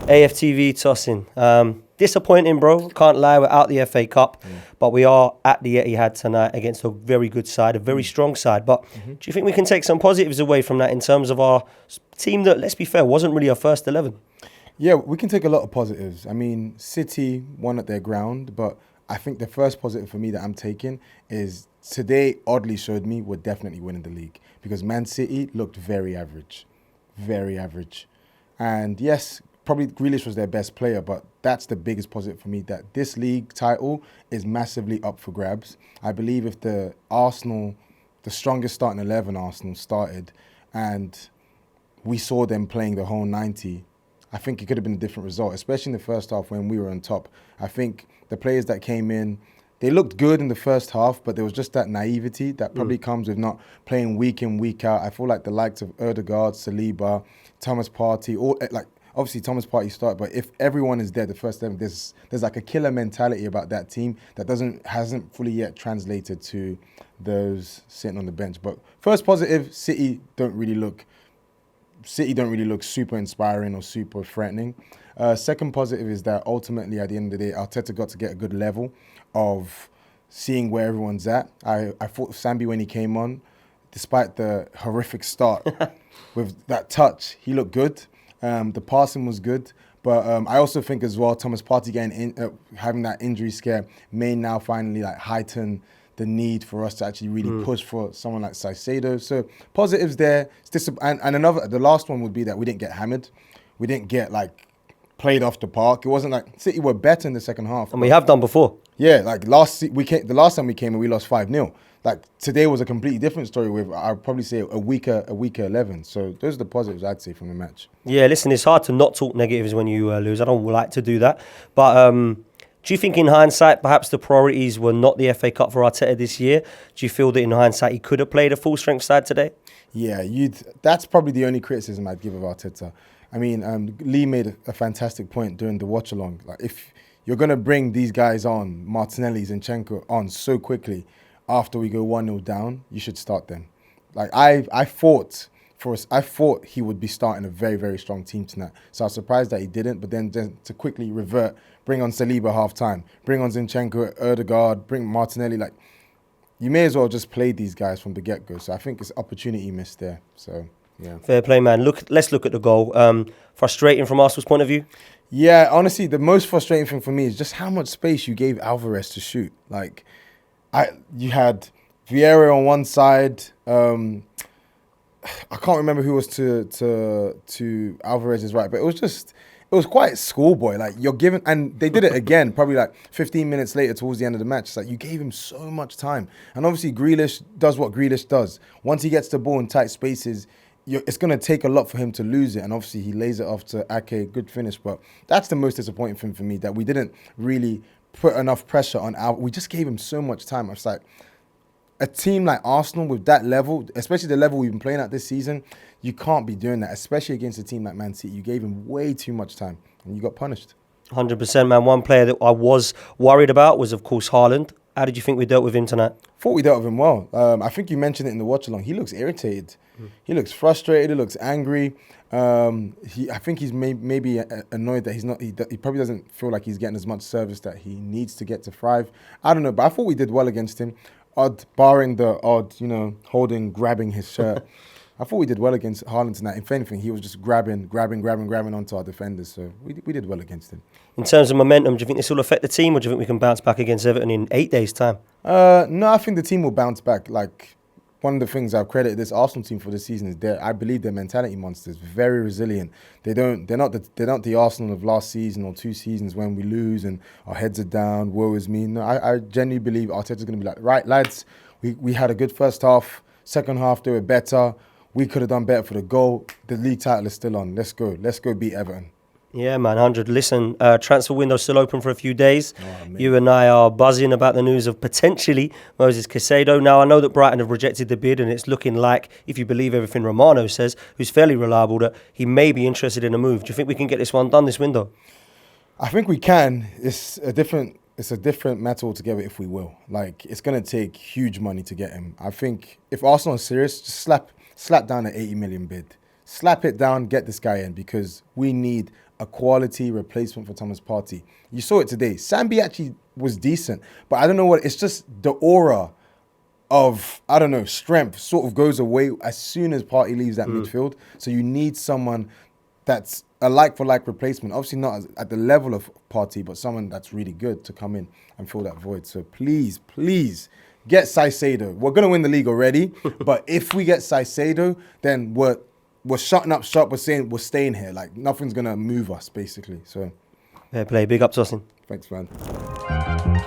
AFTV Tosin. Disappointing, bro. Can't lie, we're out the FA Cup, but we are at the Etihad tonight against a very good side, a very strong side. But do you think we can take some positives away from that in terms of our team that, let's be fair, wasn't really our first 11? Yeah, we can take a lot of positives. I mean, City won at their ground, but I think the first positive for me that I'm taking is today oddly showed me we're definitely winning the league because Man City looked very average. Very average. And yes, probably Grealish was their best player, but that's the biggest positive for me, that this league title is massively up for grabs. I believe if the strongest starting 11 Arsenal started and we saw them playing the whole 90, I think it could have been a different result, especially in the first half when we were on top. I think the players that came in, they looked good in the first half, but there was just that naivety that probably comes with not playing week in, week out. I feel like the likes of Odegaard, Saliba, Thomas Partey, obviously Thomas Partey started, but if everyone is there, the first 11, there's like a killer mentality about that team that hasn't fully yet translated to those sitting on the bench. But first positive, City don't really look super inspiring or super threatening. Second positive is that ultimately, at the end of the day, Arteta got to get a good level of seeing where everyone's at. I thought Sambi, when he came on, despite the horrific start with that touch, he looked good. The passing was good. But I also think as well, Thomas Partey having that injury scare may now finally heighten the need for us to actually really push for someone like Caicedo. So positives there. The last one would be that we didn't get hammered. We didn't get played off the park. It wasn't like City were better in the second half. And we have done before. Yeah, the last time we came and we lost 5-0. Today was a completely different story with, I'd probably say, a weaker 11. So those are the positives I'd say from the match. Yeah, listen, it's hard to not talk negatives when you lose. I don't like to do that. But do you think in hindsight, perhaps the priorities were not the FA Cup for Arteta this year? Do you feel that in hindsight he could have played a full-strength side today? Yeah, that's probably the only criticism I'd give of Arteta. I mean, Lee made a fantastic point during the watch-along. If you're going to bring these guys on, Martinelli, Zinchenko, on so quickly after we go 1-0 down, you should start them. I thought he would be starting a very, very strong team tonight. So I was surprised that he didn't, but then to quickly revert, bring on Saliba half-time, bring on Zinchenko, Odegaard, bring Martinelli. You may as well just play these guys from the get-go. So I think it's opportunity missed there. So, yeah. Fair play, man. Let's look at the goal. Frustrating from Arsenal's point of view? Yeah, honestly, the most frustrating thing for me is just how much space you gave Alvarez to shoot. You had Vieira on one side. I can't remember who was to Alvarez's right, but it was quite schoolboy. You're given, and they did it again, probably 15 minutes later towards the end of the match. It's you gave him so much time. And obviously Grealish does what Grealish does. Once he gets the ball in tight spaces, it's going to take a lot for him to lose it. And obviously he lays it off to Ake, good finish. But that's the most disappointing thing for me, that we didn't really put enough pressure on Al. We just gave him so much time. It's a team like Arsenal with that level, especially the level we've been playing at this season, you can't be doing that, especially against a team like Man City. You gave him way too much time and you got punished. 100%, man. One player that I was worried about was, of course, Haaland. How did you think we dealt with him tonight? Thought we dealt with him well. I think you mentioned it in the watch-along. He looks irritated. He looks frustrated. He looks angry. I think he's maybe annoyed that he probably doesn't feel like he's getting as much service that he needs to get to thrive. I don't know, but I thought we did well against him. Barring the odd, grabbing his shirt. I thought we did well against Haaland tonight. If anything, he was just grabbing onto our defenders. So we did well against him. In terms of momentum, do you think this will affect the team, or do you think we can bounce back against Everton in 8 days' time? No, I think the team will bounce back. One of the things I've credited this Arsenal team for this season is I believe they're mentality monsters, very resilient. They're not the Arsenal of last season or 2 seasons when we lose and our heads are down, woe is me. No, I genuinely believe Arteta's going to be right, lads, we had a good first half, second half they were better, we could have done better for the goal, the league title is still on, let's go beat Everton. Yeah, man, 100. Listen, transfer window's still open for a few days. Oh, you and I are buzzing about the news of potentially Moses Caicedo. Now, I know that Brighton have rejected the bid, and it's looking like, if you believe everything Romano says, who's fairly reliable, that he may be interested in a move. Do you think we can get this one done this window? I think we can. It's a different matter altogether if we will. It's going to take huge money to get him. I think if Arsenal is serious, just slap down an 80 million bid. Slap it down, get this guy in, because we need a quality replacement for Thomas Partey. You saw it today. Sambi actually was decent, but I don't know what, it's just the aura of, I don't know, strength sort of goes away as soon as Partey leaves that midfield. So you need someone that's a like-for-like replacement. Obviously not at the level of Partey, but someone that's really good to come in and fill that void. So please, please get Caicedo. We're going to win the league already, but if we get Caicedo, then we're shutting up shop. We're saying we're staying here. Like, nothing's going to move us, basically. So Fair play. Big up, Tosin. thanks, man.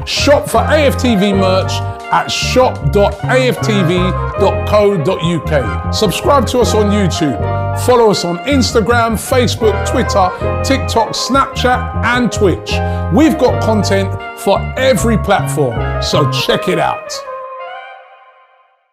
Shop for AFTV merch at shop.aftv.co.uk. Subscribe to us on YouTube. Follow us on Instagram, Facebook, Twitter, TikTok, Snapchat, and Twitch. We've got content for every platform, so check it out.